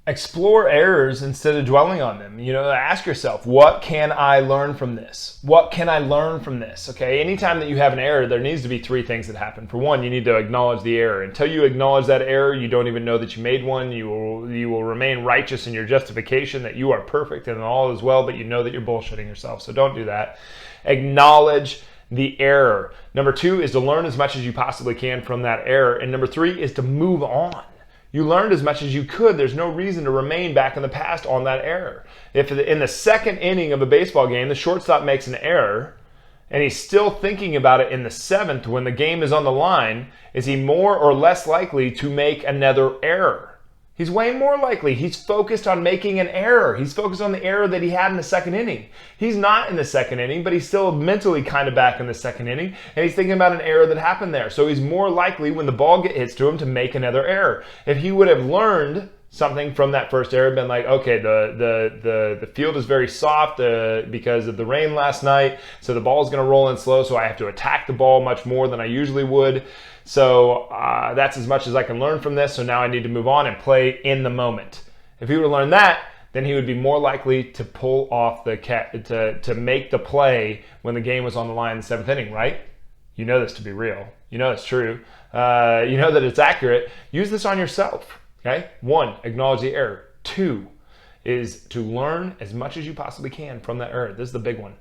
explore errors instead of dwelling on them. Ask yourself, what can I learn from this? What can I learn from this? Okay, anytime that you have an error, there needs to be three things that happen. For one, you need to acknowledge the error. Until you acknowledge that error, you don't even know that you made one. You will remain righteous in your justification that you are perfect and all is well, but you know that you're bullshitting yourself. So don't do that. Acknowledge the error. Number two is to learn as much as you possibly can from that error. And number three is to move on. You learned as much as you could. There's no reason to remain back in the past on that error. If in the second inning of a baseball game, the shortstop makes an error, and he's still thinking about it in the seventh when the game is on the line, is he more or less likely to make another error? He's way more likely. He's focused on making an error. He's focused on the error that he had in the second inning. He's not in the second inning, but he's still mentally kind of back in the second inning, and he's thinking about an error that happened there. So he's more likely when the ball hits to him to make another error. If he would have learned something from that first error, been like, okay, the field is very soft because of the rain last night, so the ball is going to roll in slow, so I have to attack the ball much more than I usually would. So that's as much as I can learn from this, so now I need to move on and play in the moment. If he would have learned that, then he would be more likely to pull off to make the play when the game was on the line in the seventh inning, right? You know this to be real. You know it's true. You know that it's accurate. Use this on yourself. Okay? One, acknowledge the error. Two is to learn as much as you possibly can from that error. This is the big one.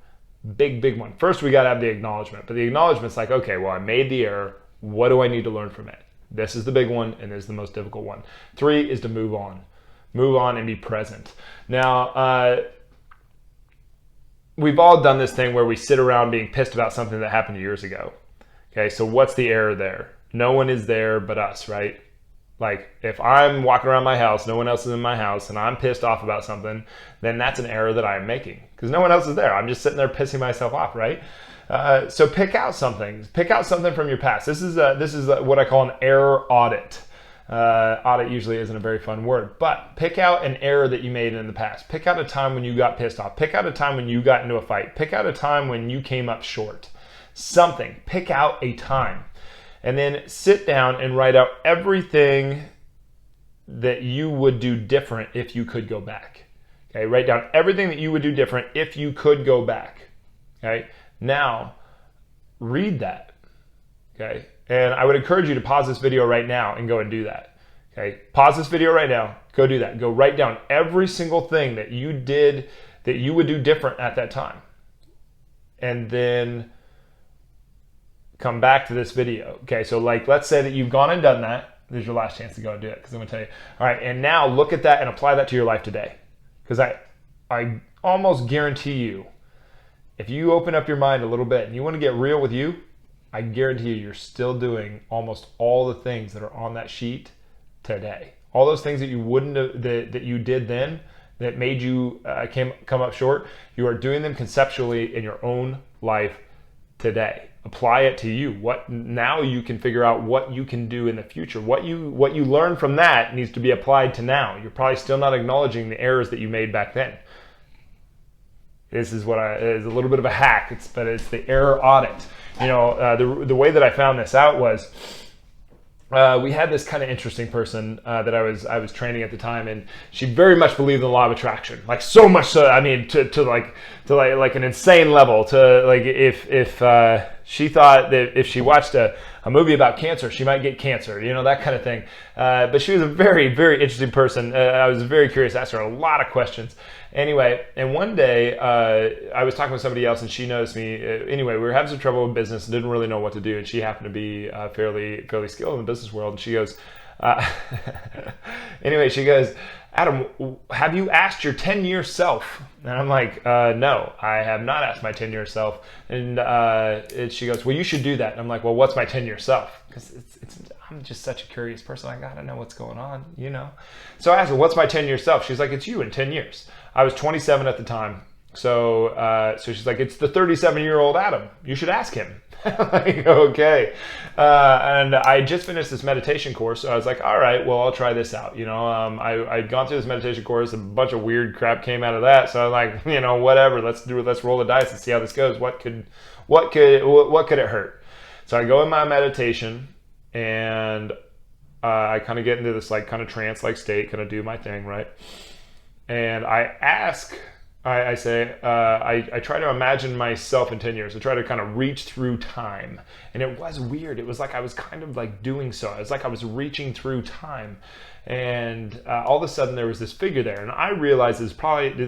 Big one. First, we got to have the acknowledgement. But the acknowledgement's like, okay, well, I made the error. What do I need to learn from it? This is the big one, and this is the most difficult one. Three is to move on. Move on and be present. Now, we've all done this thing where we sit around being pissed about something that happened years ago. Okay, so what's the error there? No one is there but us, right? Like, if I'm walking around my house, no one else is in my house, and I'm pissed off about something, then that's an error that I am making because no one else is there. I'm just sitting there pissing myself off, right? So pick out something. Pick out something from your past. This is what I call an error audit. Audit usually isn't a very fun word, but pick out an error that you made in the past. Pick out a time when you got pissed off. Pick out a time when you got into a fight. Pick out a time when you came up short. Something. Pick out a time. And then sit down and write out everything that you would do different if you could go back. Okay, write down everything that you would do different if you could go back. Okay, now read that. Okay, and I would encourage you to pause this video right now and go and do that. Okay, pause this video right now, go do that. Go write down every single thing that you did that you would do different at that time. And then come back to this video. Okay, so like let's say that you've gone and done that. This is your last chance to go and do it because I'm going to tell you. All right, and now look at that and apply that to your life today. Because I almost guarantee you, if you open up your mind a little bit and you want to get real with you, I guarantee you you're still doing almost all the things that are on that sheet today. All those things that you wouldn't have, that you did then that made you come up short, you are doing them conceptually in your own life today. Apply it to you. Now you can figure out what you can do in the future. What you learn from that needs to be applied to now. You're probably still not acknowledging the errors that you made back then. This is is a little bit of a hack. But it's the error audit. The way that I found this out was we had this kind of interesting person that I was training at the time, and she very much believed in the law of attraction, like so much so. I mean, to like an insane level. To like if she thought that if she watched a movie about cancer, she might get cancer, that kind of thing. But she was a very, very interesting person. I was very curious, asked her a lot of questions. Anyway, and one day I was talking with somebody else, and she noticed me. Anyway, we were having some trouble with business and didn't really know what to do. And she happened to be fairly skilled in the business world. And she goes, anyway, she goes, Adam, have you asked your 10-year self? And I'm like, no, I have not asked my 10-year self. And she goes, well, you should do that. And I'm like, well, what's my 10-year self? Because I'm just such a curious person. I gotta know what's going on, So I asked her, what's my 10-year self? She's like, it's you in 10 years. I was 27 at the time. So she's like, it's the 37-year-old Adam. You should ask him. Like, okay. And I just finished this meditation course. So I was like, all right, well, I'll try this out. I'd gone through this meditation course. A bunch of weird crap came out of that. So I'm like, whatever. Let's do it. Let's roll the dice and see how this goes. What could it hurt? So I go in my meditation, and I kind of get into this like kind of trance-like state, kind of do my thing, right? And I say, I try to imagine myself in 10 years. I try to kind of reach through time. And it was weird. It was like I was kind of like doing so. It was like I was reaching through time. And all of a sudden there was this figure there. And I realized this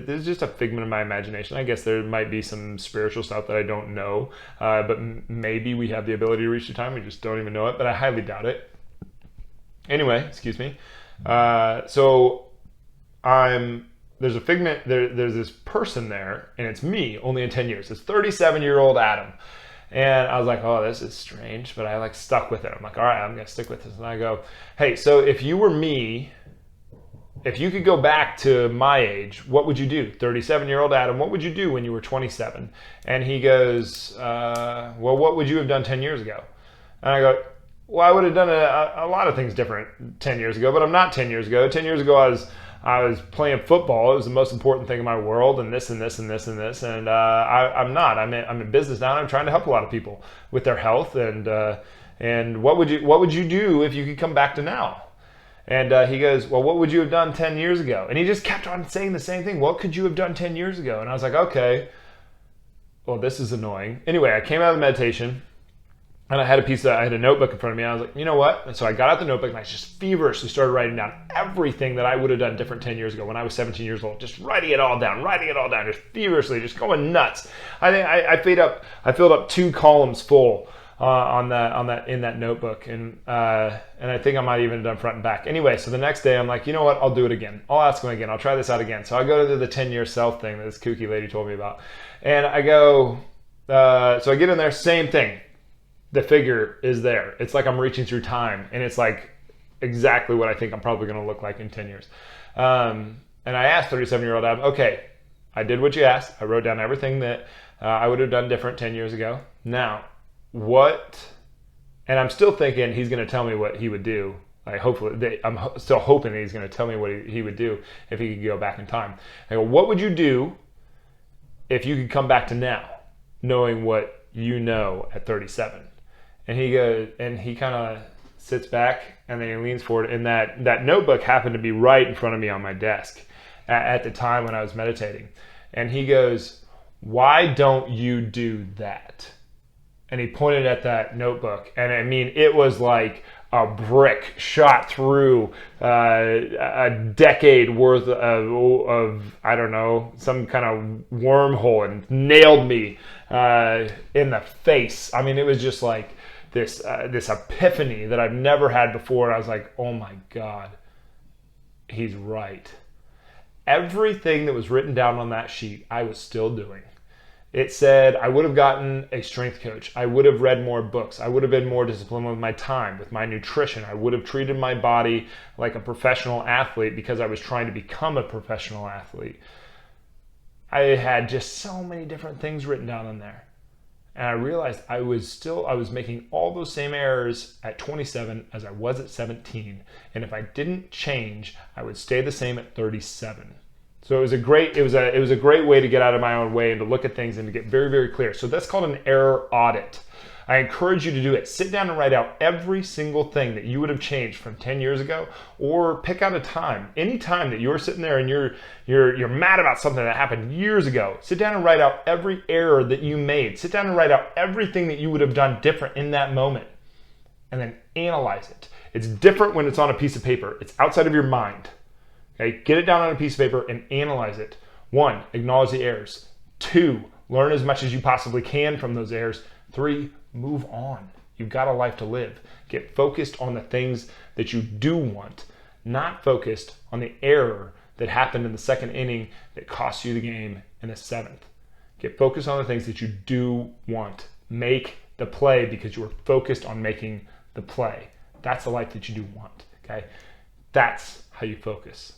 is just a figment of my imagination. I guess there might be some spiritual stuff that I don't know. But maybe we have the ability to reach through time. We just don't even know it. But I highly doubt it. Anyway, excuse me. So there's a figment, there's this person there, and it's me, only in 10 years. It's 37-year-old Adam. And I was like, oh, this is strange, but I like stuck with it. I'm like, all right, I'm going to stick with this. And I go, hey, so if you were me, if you could go back to my age, what would you do? 37-year-old Adam, what would you do when you were 27? And he goes, well, what would you have done 10 years ago? And I go, well, I would have done a lot of things different 10 years ago, but I'm not 10 years ago. 10 years ago, I was playing football. It was the most important thing in my world, and this and this and this and this. And I'm not. I'm in business now, and I'm trying to help a lot of people with their health. And what would you do if you could come back to now? And he goes, well, what would you have done 10 years ago? And he just kept on saying the same thing. What could you have done 10 years ago? And I was like, okay, well, this is annoying. Anyway, I came out of the meditation. And I had a notebook in front of me. And I was like, you know what? And so I got out the notebook and I just feverishly started writing down everything that I would have done different 10 years ago when I was 17 years old. Just writing it all down, just feverishly, just going nuts. I think I filled up 2 columns full in that notebook, and I think I might even have done front and back. Anyway, so the next day I'm like, you know what? I'll do it again. I'll ask him again. I'll try this out again. So I go to the 10-year self thing that this kooky lady told me about, and I go. So I get in there, same thing. The figure is there. It's like I'm reaching through time, and it's like exactly what I think I'm probably going to look like in 10 years. And I asked 37-year-old Adam, okay, I did what you asked. I wrote down everything that I would have done different 10 years ago. Now, what? And I'm still thinking he's going to tell me what he would do. I'm still hoping that he's going to tell me what he would do if he could go back in time. I go, what would you do if you could come back to now, knowing what you know at 37? And he goes, and he kind of sits back, and then he leans forward, and that notebook happened to be right in front of me on my desk at the time when I was meditating. And he goes, why don't you do that? And he pointed at that notebook, and I mean, it was like a brick shot through a decade worth of I don't know, some kind of wormhole, and nailed me in the face. I mean, it was just like this epiphany that I've never had before. And I was like, oh my God, he's right. Everything that was written down on that sheet, I was still doing. It said I would have gotten a strength coach. I would have read more books. I would have been more disciplined with my time, with my nutrition. I would have treated my body like a professional athlete because I was trying to become a professional athlete. I had just so many different things written down in there. And I realized I was making all those same errors at 27 as I was at 17. And if I didn't change, I would stay the same at 37. So it was a great way to get out of my own way and to look at things and to get very, very clear. So that's called an error audit. I encourage you to do it. Sit down and write out every single thing that you would have changed from 10 years ago, or pick out a time. Any time that you're sitting there and you're mad about something that happened years ago, sit down and write out every error that you made. Sit down and write out everything that you would have done different in that moment, and then analyze it. It's different when it's on a piece of paper. It's outside of your mind. Okay, get it down on a piece of paper and analyze it. 1, acknowledge the errors. 2, learn as much as you possibly can from those errors. 3, move on. You've got a life to live. Get focused on the things that you do want, not focused on the error that happened in the second inning that cost you the game in the 7th. Get focused on the things that you do want. Make the play because you are focused on making the play. That's the life that you do want. Okay? That's how you focus.